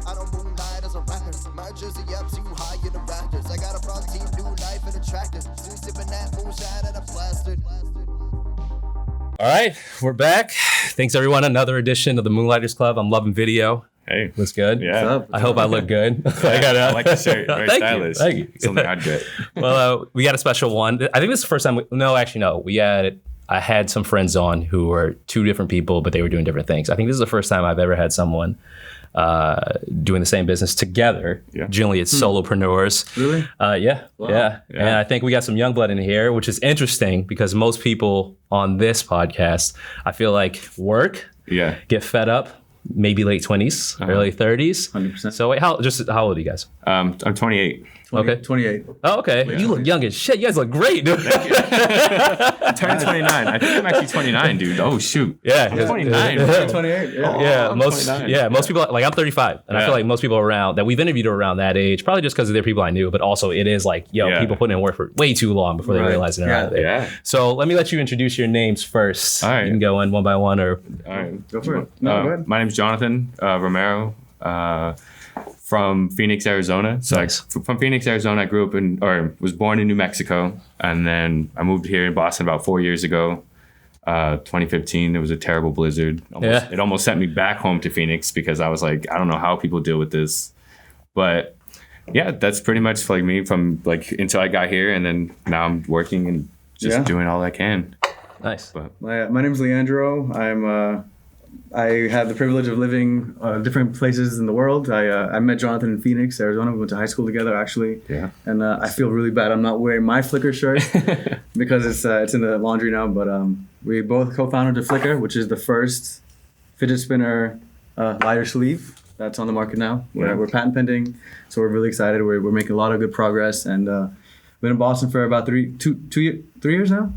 I don't moonlight as a rapper. My jersey up too high in the rafters. I got a front team, new life and a tractor. Still sipping that moonshine and I'm plastered. All right, we're back. Thanks everyone. Another edition of the Moonlighters Club. I'm loving video. Hey, looks good. Yeah, I hope I look good. I like the shirt. Very stylish. Thank you. Something I'd get. Well, we got a special one. I think this is the first time. I had some friends on who were two different people, but they were doing different things. I think this is the first time I've ever had someone doing the same business together. Yeah. Generally, it's solopreneurs. Really? Yeah. Wow. Yeah. And I think we got some young blood in here, which is interesting because most people on this podcast, I feel like work, get fed up, maybe late 20s, early 30s. 100%. So wait, how old are you guys? I'm 28. Okay. 28. Oh, okay. Yeah. You look young as shit. You guys look great, dude. I'm turning 29. I think I'm actually 29, dude. Oh, shoot. Yeah. I'm 29. bro. 28, yeah. Yeah, I'm most 29. most people, like I'm 35, and I feel like most people around that we've interviewed are around that age, probably just because they're people I knew, but also it is like, people putting in work for way too long before they Right. realize they're out there. Yeah. So let me let you introduce your names first. All right. You can go in one by one or. All right. Go for it. No, go ahead. My name's Jonathan Romero. From Phoenix, Arizona. So Nice. from Phoenix, Arizona, I grew up was born in New Mexico. And then I moved here in Boston about 4 years ago. 2015, there was a terrible blizzard. It almost sent me back home to Phoenix because I was like, I don't know how people deal with this. But yeah, that's pretty much like me from like until I got here. And then now I'm working and just doing all I can. Nice. But My name's Leandro. I have the privilege of living different places in the world. I met Jonathan in Phoenix, Arizona. We went to high school together, actually. Yeah. And I feel really bad. I'm not wearing my Flickr shirt because it's in the laundry now. But we both co-founded the Flickr, which is the first fidget spinner lighter sleeve that's on the market now. Yeah. We're patent pending, so we're really excited. We're making a lot of good progress, and been in Boston for about 3 years now.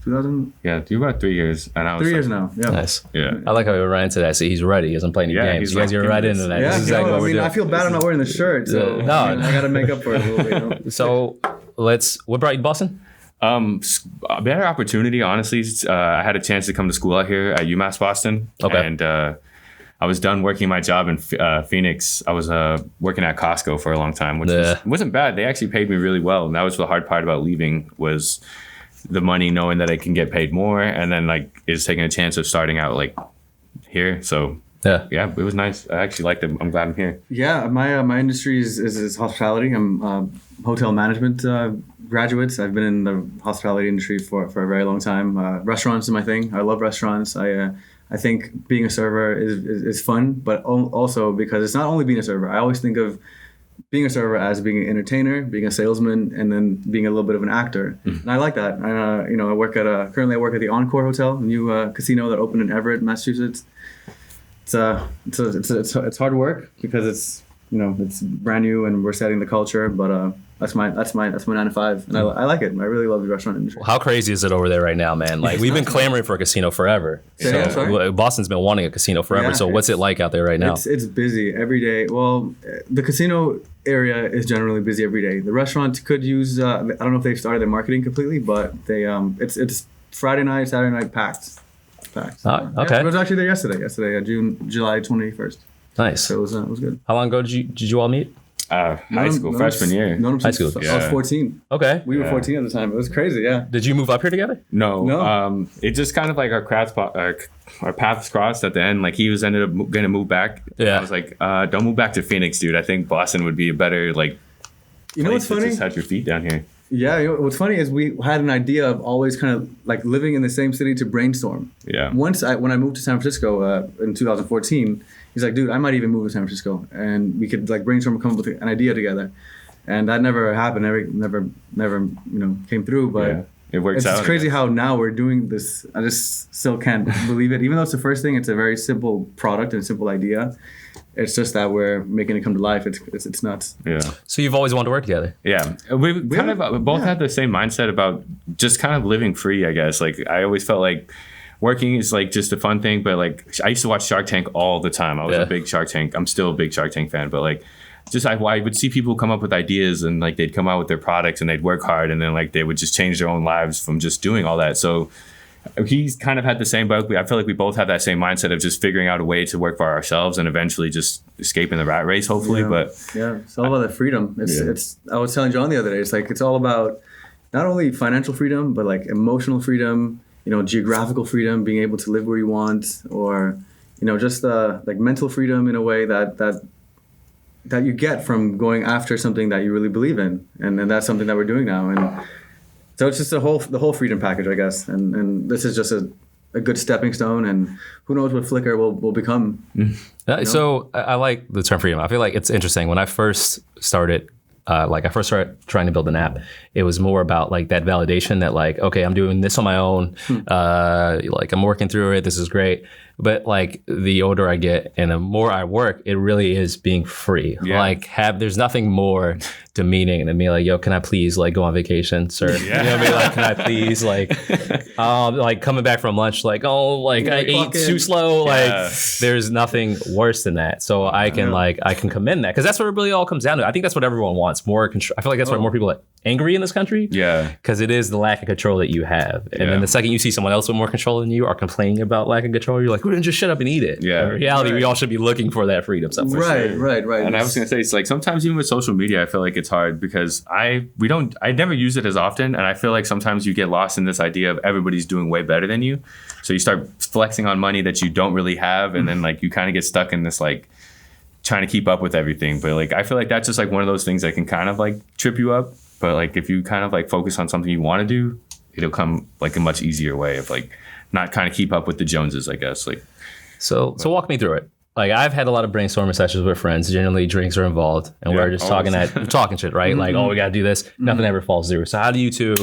2000. yeah, do about 3 years. And I was 3 years like, now. Yeah. Nice. Yeah. I like how we ran into that. See, he's ready. He hasn't played any games. he's You guys get rocking right this. into that. Yeah, This is exactly what we're doing. I feel bad I'm not wearing the shirt, so No. I got to make up for it a little bit. So what brought you to Boston? A better opportunity, honestly. I had a chance to come to school out here at UMass Boston. Okay. And I was done working my job in Phoenix. I was working at Costco for a long time, which wasn't bad. They actually paid me really well. And that was the hard part about leaving was the money, knowing that I can get paid more. And then like is taking a chance of starting out like here. So yeah, it was nice. I actually liked it. I'm glad I'm here. Yeah, my industry is hospitality. I'm hotel management graduate. I've been in the hospitality industry for a very long time. Restaurants is my thing. I love restaurants. I think being a server is fun, but also because it's not only being a server. I always think of being a server as being an entertainer, being a salesman, and then being a little bit of an actor. And I like that. And, I work currently I work at the Encore Hotel, a new casino that opened in Everett, Massachusetts. It's hard work because it's brand new and we're setting the culture, but that's my 9 to 5, and I like it. I really love the restaurant industry. How crazy is it over there right now, man? Like we've been clamoring for a casino forever. Sorry? Boston's been wanting a casino forever. Yeah, so what's it like out there right now? It's busy every day. Well, the casino area is generally busy every day. The restaurant could use I don't know if they've started their marketing completely, but they it's Friday night, Saturday night packed. Oh, okay. I was actually there yesterday, July 21st. Nice. So it was good. How long ago did you all meet? High school, freshman year. High school. I was 14. Okay. We were 14 at the time. It was crazy, yeah. Did you move up here together? No. It just kind of like our paths crossed at the end. Like he ended up going to move back. Yeah. I was like, don't move back to Phoenix, dude. I think Boston would be a better like. You know what's place to funny? Just have your feet down here. Yeah, what's funny is we had an idea of always kind of like living in the same city to brainstorm. Yeah. When I moved to San Francisco in 2014, he's like, dude, I might even move to San Francisco, and we could like brainstorm and come up with an idea together. And that never happened. Never came through. But it works out. It's crazy how now we're doing this. I just still can't believe it. Even though it's the first thing, it's a very simple product and a simple idea. It's just that we're making it come to life. It's nuts. Yeah. So you've always wanted to work together? Yeah. We both had the same mindset about just kind of living free, I guess. Like I always felt like working is like just a fun thing, but like I used to watch Shark Tank all the time. I was a big Shark Tank. I'm still a big Shark Tank fan, but like just I would see people come up with ideas and like they'd come out with their products and they'd work hard and then like they would just change their own lives from just doing all that. So he's kind of had the same, but I feel like we both have that same mindset of just figuring out a way to work for ourselves and eventually just escaping the rat race, hopefully. Yeah. But it's all about that freedom. It's I was telling John the other day, it's like, it's all about not only financial freedom, but like emotional freedom, geographical freedom, being able to live where you want, or, just like mental freedom in a way that you get from going after something that you really believe in. And that's something that we're doing now. And so it's just the whole freedom package, I guess. And this is just a good stepping stone, and who knows what Flickr will become. So I like the term freedom. I feel like it's interesting. When I first started, trying to build an app, it was more about like that validation that like, okay, I'm doing this on my own. Like I'm working through it. This is great. But like the older I get and the more I work, it really is being free. Yeah. Like there's nothing more demeaning than me like, yo, can I please like go on vacation, sir? Yeah. You know what I mean? Like, can I please like coming back from lunch, like, oh, like I ate too slow. Like there's nothing worse than that. So I can commend that, because that's what it really all comes down to. I think that's what everyone wants, more control. I feel like that's why more people are angry in this country. Yeah. Because it is the lack of control that you have. And then the second you see someone else with more control than you are complaining about lack of control, you're like, who didn't just shut up and eat it? Yeah. In reality, we all should be looking for that freedom. Right. And I was going to say, it's like sometimes even with social media, I feel like it's hard because I never use it as often. And I feel like sometimes you get lost in this idea of everybody's doing way better than you. So you start flexing on money that you don't really have. And then like you kind of get stuck in this like trying to keep up with everything. But like, I feel like that's just like one of those things that can kind of like trip you up. But like if you kind of like focus on something you want to do, it'll come like a much easier way of like not kind of keep up with the Joneses, I guess. Like, so walk me through it. Like I've had a lot of brainstorming sessions with friends. Generally, drinks are involved, and we're just talking shit, right? Like, oh, we gotta do this. Nothing ever falls through. So how do you two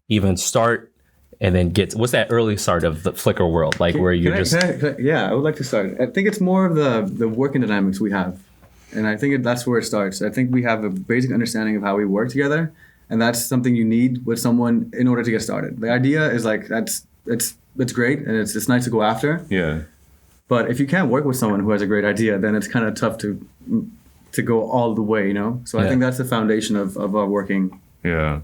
even start and then what's that early start of the Flickr world? Like where you're I would like to start. I think it's more of the working dynamics we have. And I think that's where it starts. I think we have a basic understanding of how we work together, and that's something you need with someone in order to get started. The idea is like it's great and it's nice to go after. Yeah. But if you can't work with someone who has a great idea, then it's kind of tough to go all the way, So I think that's the foundation of our working. Yeah.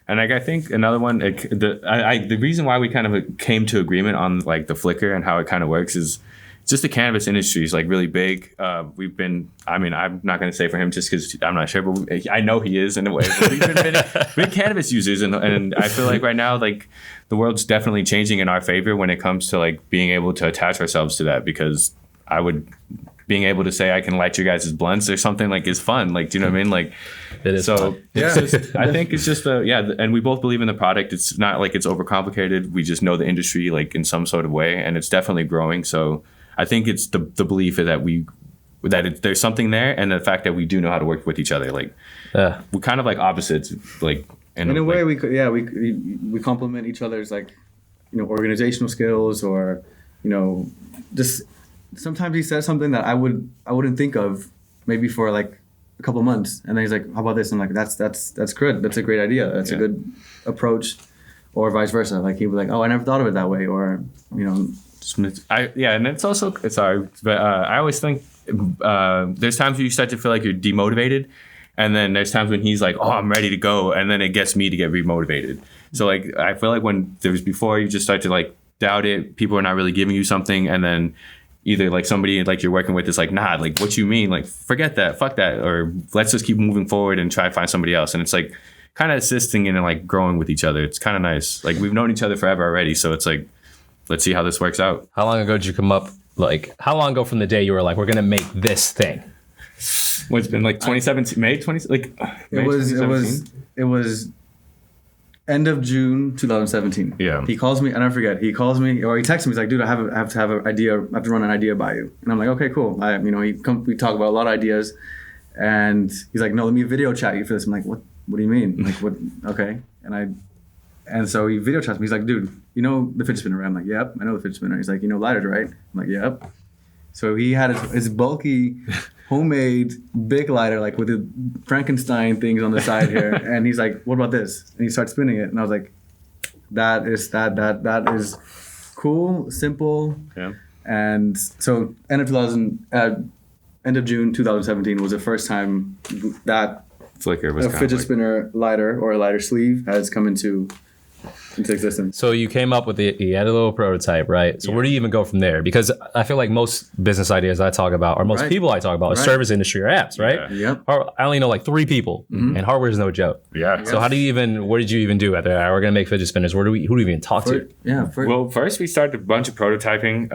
And like I think another one, the reason why we kind of came to agreement on like the Flickr and how it kind of works is just the cannabis industry is like really big. I'm not going to say for him just because I'm not sure, but I know he is in a way. But we've been big cannabis users, and I feel like right now, like the world's definitely changing in our favor when it comes to like being able to attach ourselves to that. Because being able to say I can light your guys' blunts or something like is fun. Like, do you know what I mean? Like, it is. So fun. I think it's just and we both believe in the product. It's not like it's overcomplicated. We just know the industry like in some sort of way, and it's definitely growing. So I think it's the belief that there's something there, and the fact that we do know how to work with each other. Like, we're kind of like opposites. Like in a way, we complement each other's like, organizational skills, or just sometimes he says something that I wouldn't think of maybe for like a couple of months, and then he's like, "How about this?" I'm like, "That's good. That's a great idea. That's a good approach," or vice versa. Like he'd be like, "Oh, I never thought of it that way," or and it's also I always think there's times where you start to feel like you're demotivated, and then there's times when he's like, oh, I'm ready to go, and then it gets me to get remotivated. So like I feel like when there's before you just start to like doubt it, people are not really giving you something, and then either like somebody like you're working with is like, nah, like what you mean, like forget that, fuck that, or let's just keep moving forward and try to find somebody else. And it's like kind of assisting and like growing with each other. It's kind of nice. Like we've known each other forever already, so it's like, let's see how this works out. How long ago did you come up? Like, how long ago from the day you were like, we're gonna make this thing? Well, it's been like 2017, May 20, like May it was end of June 2017. Yeah. He calls me, and I forget. He calls me, or he texts me. He's like, dude, I have to have an idea. I have to run an idea by you. And I'm like, okay, cool. We talk about a lot of ideas, and he's like, no, let me video chat you for this. I'm like, what? What do you mean? Like, what? Okay. And so he video chats me. He's like, dude, you know the fidget spinner, right? I'm like, yep, I know the fidget spinner. He's like, you know lighters, right? I'm like, yep. So he had his bulky, homemade big lighter, like with the Frankenstein things on the side here. And he's like, what about this? And he starts spinning it. And I was like, that is cool, simple. Yeah. And so end of June 2017 was the first time that Flickr was a fidget spinner lighter or a lighter sleeve has come into into existence. So you came up with you had a little prototype, right? So where do you even go from there? Because I feel like most business ideas I talk about, or most people I talk about, are service industry or apps, right? Yep. I only know like 3 people, and hardware is no joke. Yeah. So how do you even? What did you even do? We're gonna make fidget spinners. Who do we even talk to? Yeah. Well, first we started a bunch of prototyping.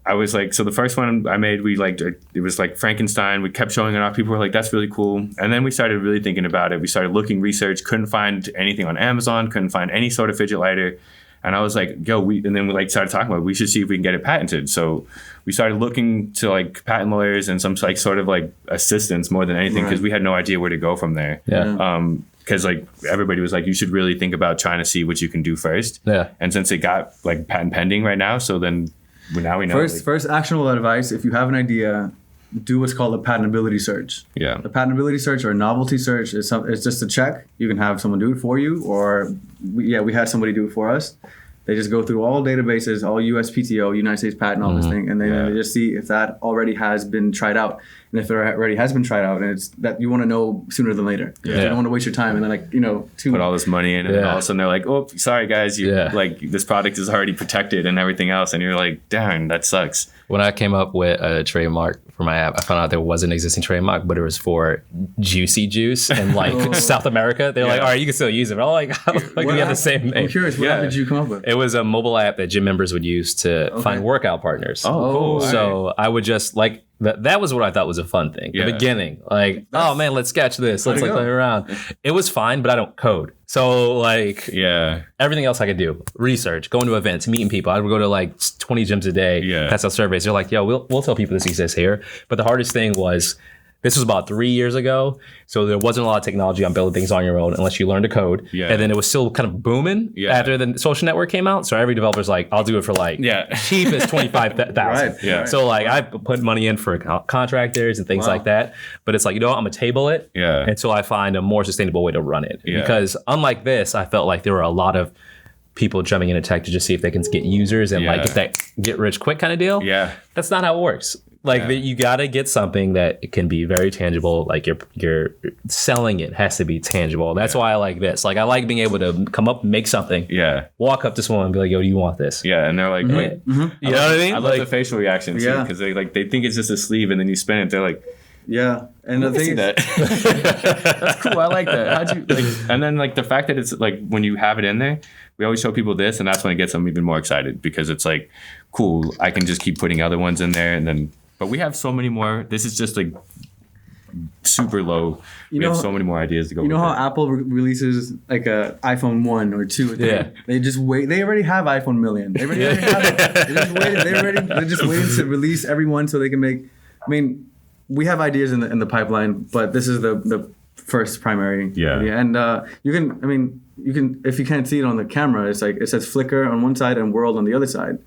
I was like, so the first one I made, it was like Frankenstein. We kept showing it off. People were like, that's really cool. And then we started really thinking about it. We started looking, research, couldn't find anything on Amazon, couldn't find any sort of fidget lighter. And I was like, and then we like started talking about it. We should see if we can get it patented. So we started looking to like patent lawyers and some like sort of like assistance more than anything, because we had no idea where to go from there. Because like everybody was like, you should really think about trying to see what you can do first. And since it got like patent pending right now, so then now we know. First actionable advice: if you have an idea, do what's called a patentability search. Yeah. The patentability search or a novelty search is it's just a check. You can have someone do it for you, or we had somebody do it for us. They just go through all databases, all USPTO, United States Patent, all this thing, and then they just see if that already has been tried out. And if it already has been tried out, and it's that you want to know sooner than later. You don't want to waste your time and then put all this money in, and then all of a sudden they're like, oh, sorry guys, like this product is already protected and everything else, and you're like, darn, that sucks. When I came up with a trademark for my app, I found out there was an existing trademark, but it was for juicy juice in like South America. They're like, all right, you can still use it. But I'm like, how do you have the same name? I'm curious, what app did you come up with? It was a mobile app that gym members would use to find workout partners. Oh, cool. So I would just like, that was what I thought was a fun thing. The beginning, like, oh man, let's sketch this. Let's like play around. It was fine, but I don't code. So like, everything else I could do, research, going to events, meeting people. I would go to like 20 gyms a day, pass out surveys. They're like, yo, we'll tell people this exists here. But the hardest thing was, this was about 3 years ago, so there wasn't a lot of technology on building things on your own unless you learned to code. And then it was still kind of booming after the social network came out. So every developer's like, I'll do it for like cheap as $25,000. So like I put money in for contractors and things like that. But it's like, I'm gonna table it until I find a more sustainable way to run it. Because unlike this, I felt like there were a lot of people jumping into tech to just see if they can get users and like get that get rich quick kind of deal. That's not how it works. Like you gotta get something that can be very tangible. Like you're selling it has to be tangible. That's why I like this. Like I like being able to come up, make something. Walk up to someone and be like, "Yo, do you want this?" And they're like, "Wait." You know what I mean? I love the facial reaction too, because they think it's just a sleeve, and then you spin it. They're like, and the thing is that's cool. I like that. How'd you like? And then like the fact that it's like when you have it in there, we always show people this, and that's when it gets them even more excited, because it's like, cool. I can just keep putting other ones in there, and then. But we have so many more. This is just like super low. We have so many more ideas to go. You know how Apple releases like a iPhone 1 or 2 or 3? They just wait. They already have iPhone million. They already have it. They're just waiting to release every one so they can make. I mean, we have ideas in the pipeline, but this is the first primary idea. And you can if you can't see it on the camera, it's like it says Flickr on one side and World on the other side.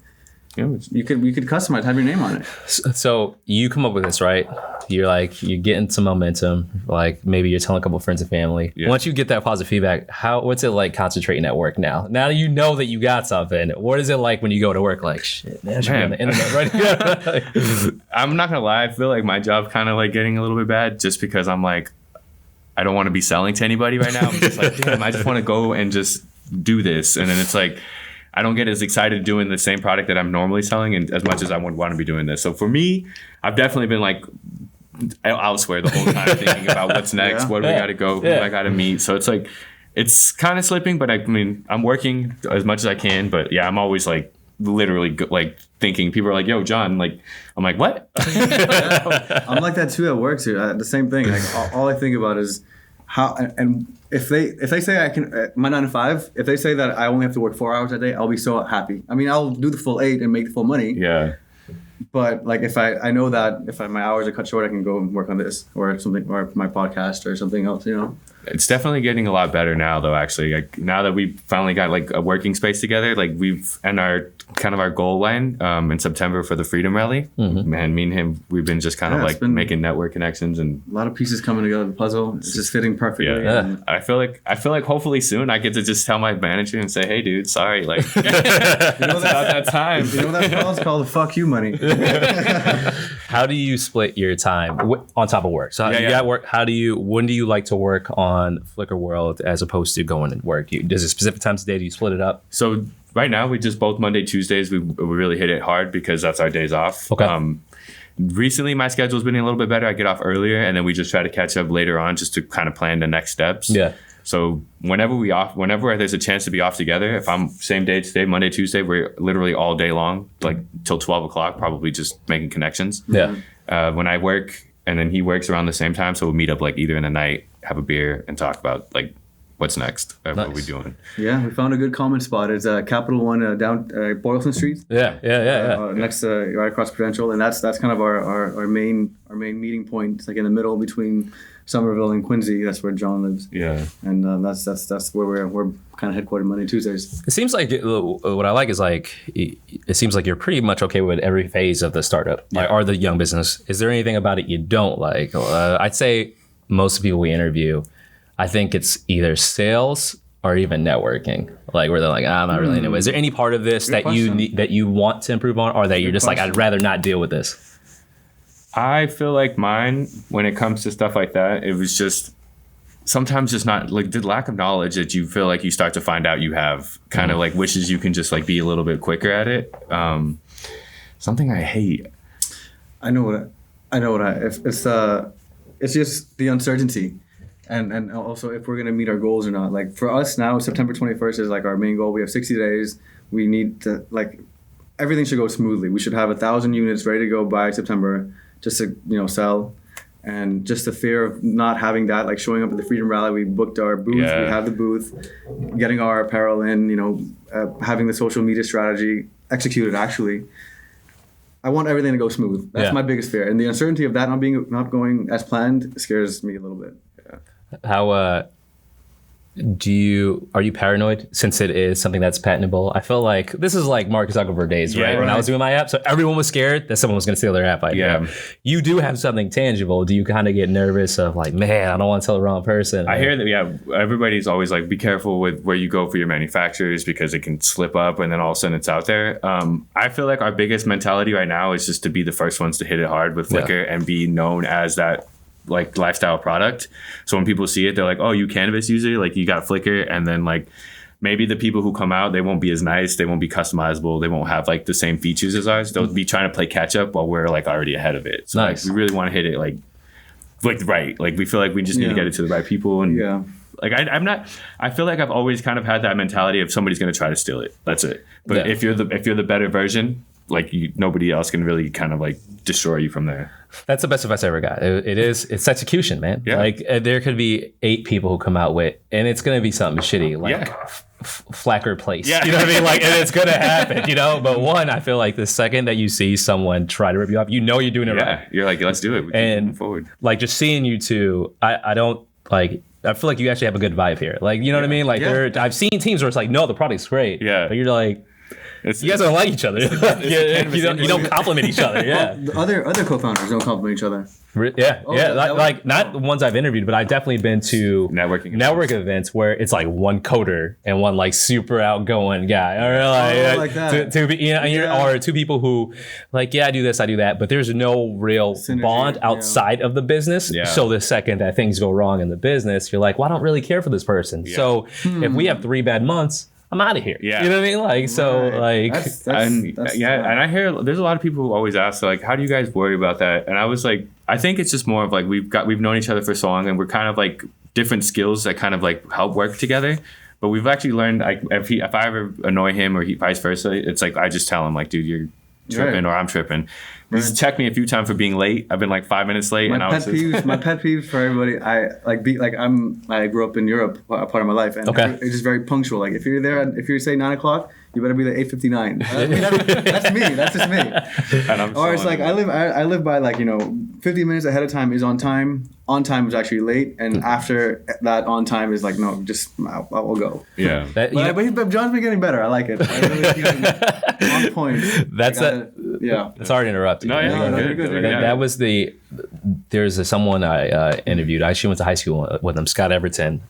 You could customize, have your name on it. So you come up with this, right? You're getting some momentum. Like maybe you're telling a couple of friends and family. Once you get that positive feedback, what's it like concentrating at work now? Now you know that you got something. What is it like when you go to work? Like shit, man, I should be on the internet right. I'm not gonna lie. I feel like my job kind of like getting a little bit bad, just because I'm like, I don't want to be selling to anybody right now. I'm just like, damn, I just want to go and just do this, and then it's like. I don't get as excited doing the same product that I'm normally selling, and as much as I would want to be doing this. So for me, I've definitely been like elsewhere the whole time, thinking about what's next, where do we got to go, who I got to meet. So it's like, it's kind of slipping, but I mean, I'm working as much as I can. But yeah, I'm always like literally like thinking. People are like, "Yo, John," like I'm like, "What?" I'm like that too at work too. The same thing. Like all I think about is how and. If they say I can my 9 to 5, if they say that I only have to work 4 hours a day, I'll be so happy. I mean, I'll do the full 8 and make the full money. But like if I know that if my hours are cut short, I can go and work on this or something, or my podcast or something else. It's definitely getting a lot better now, though. Actually, like now that we finally got like a working space together, like our goal line in September for the Freedom Rally. Man, me and him, we've been just kind of making network connections, and a lot of pieces coming together. The puzzle, it's just fitting perfectly. I feel like hopefully soon I get to just tell my manager and say, "Hey, dude, sorry, like it's about that time." You know what that call is called? The fuck you money. How do you split your time on top of work? So you got work. When do you like to work on Flickr World as opposed to going and work? Does it specific times of day? Do you split it up? So right now we just both Monday, Tuesdays. We really hit it hard because that's our days off. Okay. Recently, my schedule's been a little bit better. I get off earlier, and then we just try to catch up later on just to kind of plan the next steps. Yeah. So whenever there's a chance to be off together, if I'm same day today, Monday, Tuesday, we're literally all day long, like till 12 o'clock, probably just making connections. Yeah. When I work and then he works around the same time, so we'll meet up like either in the night, have a beer, and talk about like what's next, what we're doing. Yeah, we found a good common spot. It's Capital One down Boylston Street. Yeah. Next, right across Prudential, and that's kind of our main meeting point. It's like in the middle between Somerville and Quincy. That's where John lives. Yeah, and that's where we're kind of headquartered Monday, Tuesdays. It seems like what I like is like it seems like you're pretty much okay with every phase of the startup or the young business. Is there anything about it you don't like? I'd say most of the people we interview, I think it's either sales or even networking, like where they're like, I'm not really into it. Is there any part of this that you want to improve on, or that you're just like, I'd rather not deal with this? I feel like mine, when it comes to stuff like that, it was just sometimes just not like the lack of knowledge that you feel like you start to find out you have, kind of like wishes you can just like be a little bit quicker at it. Something I hate. It's just the uncertainty. And also if we're going to meet our goals or not. Like for us now, September 21st is like our main goal. We have 60 days. We need to like, everything should go smoothly. We should have 1,000 units ready to go by September just to, sell. And just the fear of not having that, like showing up at the Freedom Rally, we booked our booth, we have the booth, getting our apparel in, having the social media strategy executed actually. I want everything to go smooth. That's my biggest fear. And the uncertainty of that not going as planned scares me a little bit. How are you paranoid since it is something that's patentable? I feel like this is like Mark Zuckerberg days, right? When I was doing my app, so everyone was scared that someone was going to steal their app idea. Yeah. You do have something tangible. Do you kind of get nervous of like, man, I don't want to tell the wrong person? I hear that, everybody's always like, be careful with where you go for your manufacturers because it can slip up and then all of a sudden it's out there. I feel like our biggest mentality right now is just to be the first ones to hit it hard with Flickr and be known as that like lifestyle product. So when people see it, they're like, oh, you Cannabis user, like you got Flickr. And then like maybe the people who come out, they won't be as nice, they won't be customizable, they won't have like the same features as ours. They'll be trying to play catch up while we're like already ahead of it. So like, we really want to hit it like right. Like we feel like we just need to get it to the right people. And like I feel like I've always kind of had that mentality of somebody's going to try to steal it. That's it. But if you're the better version, like nobody else can really kind of like destroy you from there. That's the best advice I ever got. It's execution, man. Yeah. Like there could be 8 people who come out with, and it's going to be something shitty, like Flacker Place. Yeah. You know what I mean? Like, and it's going to happen, But one, I feel like the second that you see someone try to rip you off, you're doing it right. You're like, let's do it. We can move forward. Like just seeing you two, I don't like, I feel like you actually have a good vibe here. Like, you know what I mean? Like I've seen teams where it's like, no, the product's great. Yeah. But you're like, you guys don't like each other. You don't compliment each other. Yeah. Well, the other co-founders don't compliment each other. Yeah. Like not the ones I've interviewed, but I've definitely been to network events where it's like one coder and one like super outgoing guy, or like that. Or 2 people who like, I do this, I do that, but there's no real synergy, bond outside of the business. Yeah. So the second that things go wrong in the business, you're like, well, I don't really care for this person. Yeah. So if we have 3 bad months, I'm out of here. Yeah. You know what I mean? Like, so like, and I hear there's a lot of people who always ask like, how do you guys worry about that? And I was like, I think it's just more of like, we've known each other for so long and we're kind of like different skills that kind of like help work together. But we've actually learned like, if I ever annoy him or vice versa, it's like, I just tell him like, dude, you're tripping or I'm tripping. He's checked me a few times for being late. I've been like 5 minutes late. My pet peeves for everybody. I grew up in Europe a part of my life, and it's just very punctual. Like if you're there, if you say 9 o'clock, you better be there 8:59. That's me. That's just me. Or it's like I live by like 50 minutes ahead of time is on time. On time is actually late, and after that on time is like no, just I'll go. Yeah. But John's been getting better. I like it. I really on point. Sorry to interrupt. No, you're good. That was there's someone I interviewed. I actually went to high school with him, Scott Everton.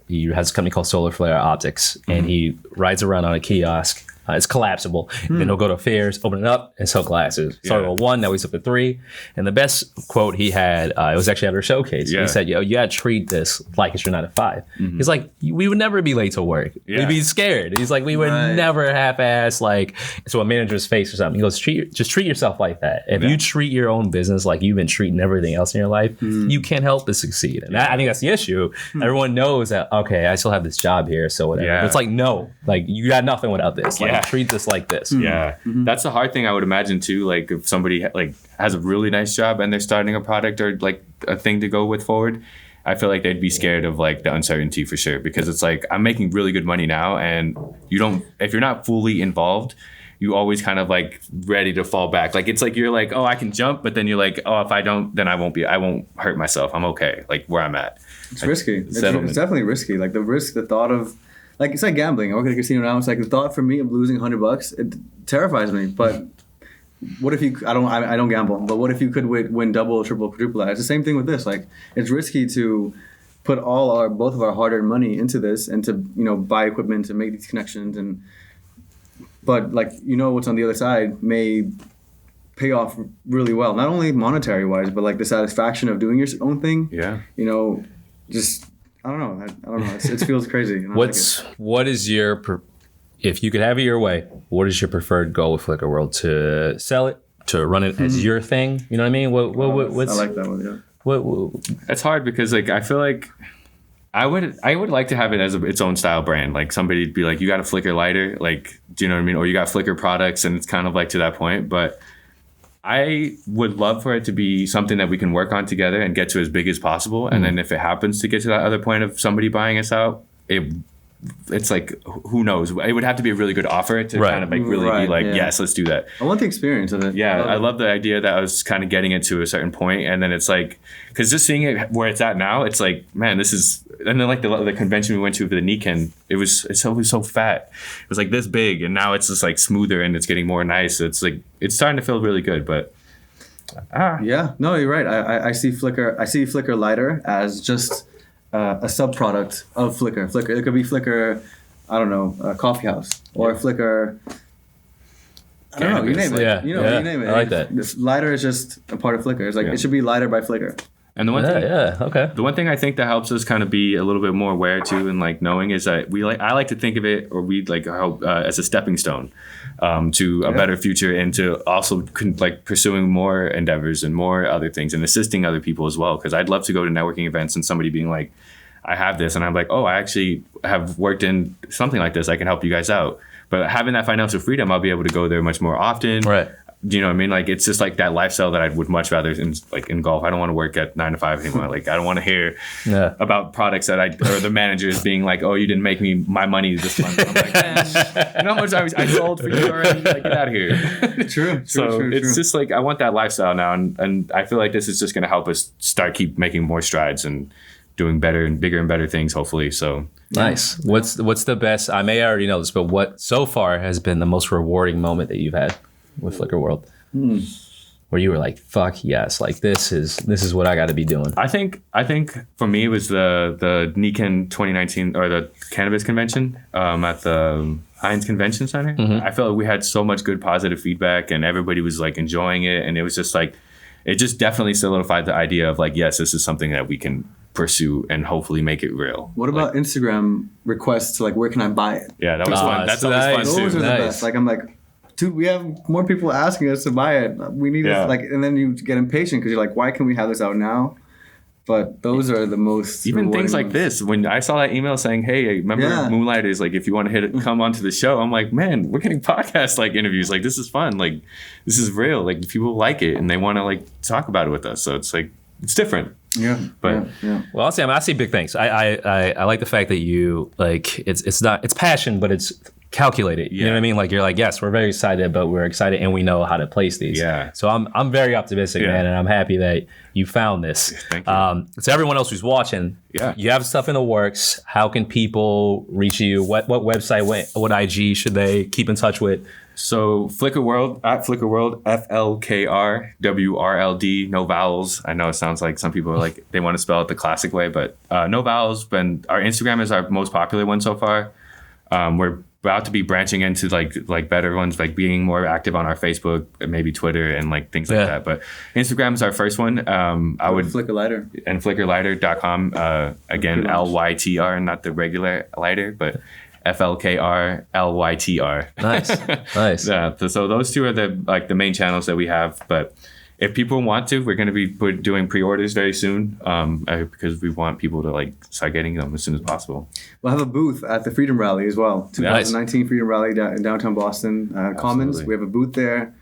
He has a company called Solar Flare Optics, and he rides around on a kiosk It's collapsible. Then he'll go to fairs, open it up, and sell glasses. Started with 1, now he's up to 3. And the best quote he had, it was actually at our showcase. He said, "Yo, you gotta treat this like it's your 9 to 5." He's like, "We would never be late to work. We'd be scared." He's like, "We would never half-ass like to a manager's face or something." He goes, just treat yourself like that. If you treat your own business like you've been treating everything else in your life, you can't help but succeed. And I think that's the issue. Everyone knows that, okay, I still have this job here, so whatever. But it's like, no, like you got nothing without this. Like treat this like this. That's the hard thing I would imagine too. Like if somebody like has a really nice job and they're starting a product or like a thing to go with forward, I feel like they'd be scared of like the uncertainty for sure, because it's like I'm making really good money now, and if you're not fully involved, you always kind of like ready to fall back. Like it's like you're like, oh, I can jump, but then you're like, oh, if I don't, then I won't hurt myself. I'm okay, like where I'm at. It's risky. It's definitely risky. Like the thought of, like, it's like gambling. I work at a casino now. It's like the thought for me of losing $100, it terrifies me. But what if I don't gamble, but what if you could win double, triple, quadruple? It's the same thing with this. Like, it's risky to put both of our hard-earned money into this and to, buy equipment to make these connections, but like, what's on the other side may pay off really well, not only monetary wise, but like the satisfaction of doing your own thing. Just I don't know. It feels crazy. What is your if you could have it your way, what is your preferred goal with Flickr World? To sell it, to run it as your thing? You know what I mean? What's, I like that one. Yeah. It's hard because like I feel like I would like to have it as its own style brand. Like somebody'd be like, you got a Flickr lighter, like, do you know what I mean? Or you got Flickr products, and it's kind of like to that point. But I would love for it to be something that we can work on together and get to as big as possible. And then if it happens to get to that other point of somebody buying us out, it's like, who knows? It would have to be a really good offer to kind of like really be like, yes, let's do that. I want the experience of it. Yeah, I love the idea that I was kind of getting it to a certain point, and then it's like, because just seeing it where it's at now, it's like, man, this is. And then like the convention we went to for the Nikken, it was so fat. It was like this big, and now it's just like smoother and it's getting more nice. So it's like it's starting to feel really good, but. Yeah, no, you're right. I see Flickr Lighter as just a subproduct of Flickr. It could be Flickr, I don't know, a coffee house, or Flickr. I don't know. You name it. You name it. I like that. Lighter is just a part of Flickr. It's like it should be Lighter by Flickr. And the one thing, the one thing I think that helps us kind of be a little bit more aware too, and like knowing is that I like to think of it, or we like hope as a stepping stone to a better future, and to also like pursuing more endeavors and more other things and assisting other people as well. Because I'd love to go to networking events and somebody being like, I have this, and I'm like, oh, I actually have worked in something like this. I can help you guys out. But having that financial freedom, I'll be able to go there much more often. Right. Do you know what I mean? Like, it's just like that lifestyle that I would much rather in golf. I don't want to work at 9 to 5 anymore. Like, I don't want to hear about products or the managers being like, oh, you didn't make me my money this month. I'm like, man, you know how much I sold for you already? Like, get out of here. True. It's just like, I want that lifestyle now. And I feel like this is just going to help us keep making more strides and doing better and bigger and better things, hopefully. So nice. What's the best? I may already know this, but what so far has been the most rewarding moment that you've had with Flickr World, where you were like, "Fuck yes! Like this is what I got to be doing." I think for me it was the Nikken 2019 or the Cannabis convention at the Heinz Convention Center. I felt like we had so much good positive feedback, and everybody was like enjoying it, and it was just like, it just definitely solidified the idea of like, yes, this is something that we can pursue and hopefully make it real. What about Instagram requests to like, where can I buy it? Yeah, that was fun. That's always fun too. Those are the best. Like, I'm like, dude, we have more people asking us to buy it. We need it. Like, and then you get impatient because you're like, why can we have this out now? But those are the most even things like this. When I saw that email saying, "Hey, remember Moonlighters? Like, if you want to come onto the show," I'm like, "Man, we're getting podcast like interviews. Like, this is fun. Like, this is real. Like, people like it and they want to like talk about it with us. So it's like it's different." Yeah, but well, I see big things. I like the fact that you like it's passion, but it's calculated. You know what I mean? Like, you're like, yes, we're very excited, but we're excited and we know how to place these. Yeah. So I'm very optimistic, man, and I'm happy that you found this. Thank you. So everyone else who's watching, you have stuff in the works. How can people reach you? What website, what IG should they keep in touch with? So Flickr World, at Flickr World, FLKR, WRLD, no vowels. I know it sounds like some people are like, they want to spell it the classic way, but no vowels. Our Instagram is our most popular one so far. We're about to be branching into like better ones, like being more active on our Facebook, maybe Twitter, and like things like that. But Instagram is our first one. I would Flickr Lighter and FlickrLighter.com. Again, LYTR, not the regular lighter, but FLKR LYTR. Nice. Yeah. So those two are the main channels that we have. But if people want to, we're going to be doing pre-orders very soon, because we want people to like start getting them as soon as possible. We'll have a booth at the Freedom Rally as well. 2019 Freedom Rally in downtown Boston, Commons. We have a booth there.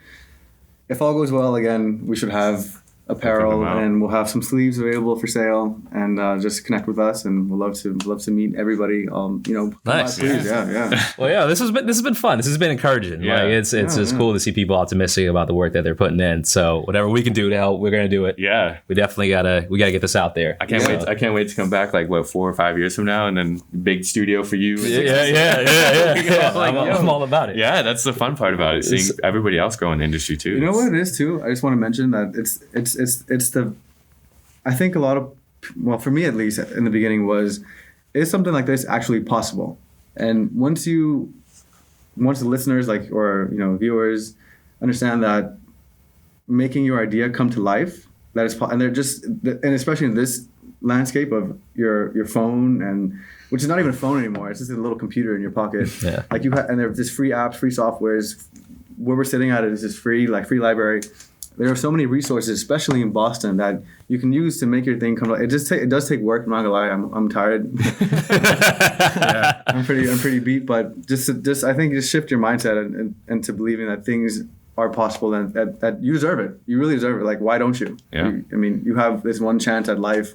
If all goes well, again, we should have apparel, and we'll have some sleeves available for sale, and just connect with us, and we'll love to meet everybody. Nice. Please. Yeah. Well, yeah, this has been fun. This has been encouraging. Yeah. Like it's cool to see people optimistic about the work that they're putting in. So whatever we can do to help, we're gonna do it. Yeah. We definitely gotta get this out there. I can't wait to come back 4 or 5 years from now, and then big studio for you. Yeah. I'm all about it. Yeah, that's the fun part about it. Seeing everybody else grow in the industry too. You know what it is too? I just want to mention that it's the, I think a lot of, well, for me at least in the beginning is something like this actually possible? And once the listeners or viewers understand that making your idea come to life, that is, and especially in this landscape of your phone, and which is not even a phone anymore, it's just a little computer in your pocket. Yeah. Like and there's just free apps, free softwares. Where we're sitting at is just free library. There are so many resources, especially in Boston, that you can use to make your thing come. It does take work. I'm not gonna lie. I'm tired. Yeah. I'm pretty beat. But just I think just shift your mindset and to believing that things are possible, and that you deserve it. You really deserve it. Like, why don't you? Yeah. You have this one chance at life,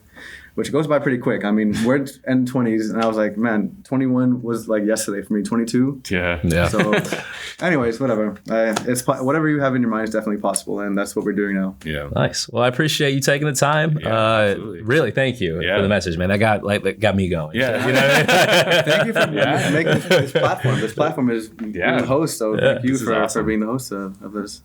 which goes by pretty quick. I mean, we're in 20s, and I was like, man, 21 was like yesterday for me. 22. Yeah. So, anyways, whatever. It's whatever you have in your mind is definitely possible, and that's what we're doing now. Yeah. Nice. Well, I appreciate you taking the time. Absolutely. Really, thank you for the message, man. That got me going. Yeah. You know what I mean? Thank you for making this platform. This platform is you're the host, so thank you for being the host of this.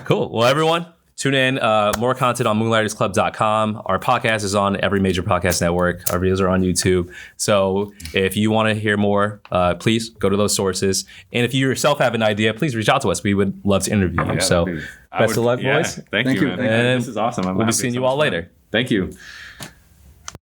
Cool. Well, everyone, tune in. More content on moonlightersclub.com. Our podcast is on every major podcast network. Our videos are on YouTube. So if you want to hear more, please go to those sources. And if you yourself have an idea, please reach out to us. We would love to interview you. So best of luck, boys. Thank you, man. And this is awesome. We'll be seeing you all later. Thank you.